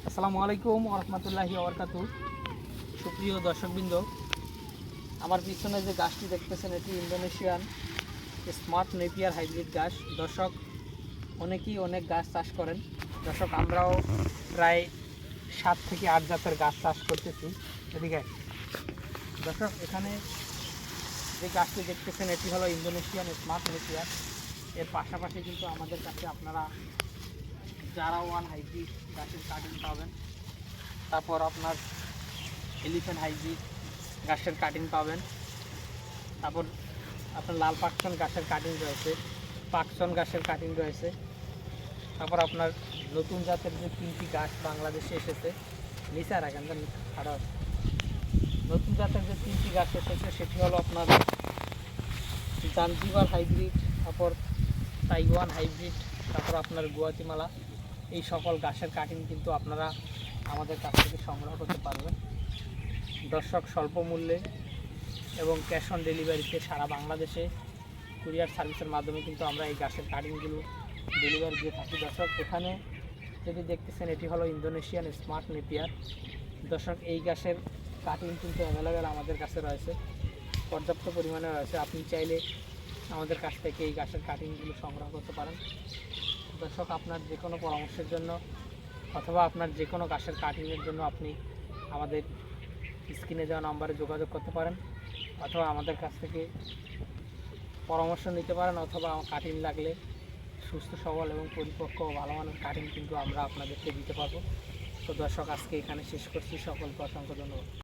আসসালামু আলাইকুম রহমতুল্লাহি ওবরকাতু। সুপ্রিয় দর্শকবৃন্দ, আমার পিছনে যে গাছটি দেখতেছেন এটি ইন্দোনেশিয়ান স্মার্ট নেপিয়ার হাইব্রিড গাছ। দর্শক, অনেকেই অনেক গাছ চাষ করেন। দর্শক, আমরাও প্রায় 7 থেকে 8 জাতের গাছ চাষ করতেছি। এদিকে দর্শক, এখানে যে গাছটি দেখতেছেন এটি হলো ইন্দোনেশিয়ান স্মার্ট নেপিয়ার। এর পাশাপাশি কিন্তু আমাদের কাছে আপনারা জারা ওয়ান হাইব্রিড গাছের কাটিং পাবেন। তারপর আপনার এলিফ্যান্ট হাইব্রিড গাছের কাটিং পাবেন। তারপর আপনার লাল পাকচন গাছের কাটিং রয়েছে, পাকচন গাছের কাটিং রয়েছে। তারপর আপনার নতুন জাতের যে 3টি গাছ বাংলাদেশে এসেছে, নিচে রাখেন খারাপ, নতুন জাতের যে 3টি গাছ এসেছে সেটি হলো আপনার জাঞ্জিবার হাইব্রিড, তারপর তাইওয়ান হাইব্রিড, তারপর আপনার গুয়াতিমালা। এই সকল গাছের কাটিং কিন্তু আপনারা আমাদের কাছ থেকে সংগ্রহ করতে পারবেন। দর্শক, স্বল্প মূল্যে এবং ক্যাশ অন ডেলিভারিতে সারা বাংলাদেশে কুরিয়ার সার্ভিসের মাধ্যমে কিন্তু আমরা এই গাছের কাটিংগুলো ডেলিভারি দিয়ে থাকি। দর্শক, এখানে যেটি দেখতেছেন এটি হলো ইন্দোনেশিয়ান স্মার্ট নেপিয়ার। দর্শক, এই গাছের কাটিং কিন্তু অ্যাভেলেবেল আমাদের কাছে রয়েছে, পর্যাপ্ত পরিমাণে রয়েছে। আপনি চাইলে আমাদের কাছ থেকে এই গাছের কাটিংগুলো সংগ্রহ করতে পারেন। দর্শক, আপনার যে কোনো পরামর্শের জন্য অথবা আপনার যে কোনো গাছের কাটিংয়ের জন্য আপনি আমাদের স্ক্রিনে দেওয়া নাম্বারে যোগাযোগ করতে পারেন, অথবা আমাদের কাছ থেকে পরামর্শ নিতে পারেন, অথবা কাটিং লাগলে সুস্থ সবল এবং পরিপক্ক ও ভালো মানের কাটিং কিন্তু আমরা আপনাদেরকে দিতে পারবো। তো দর্শক, আজকে এখানে শেষ করছি। সকলকে অসংখ্য ধন্যবাদ।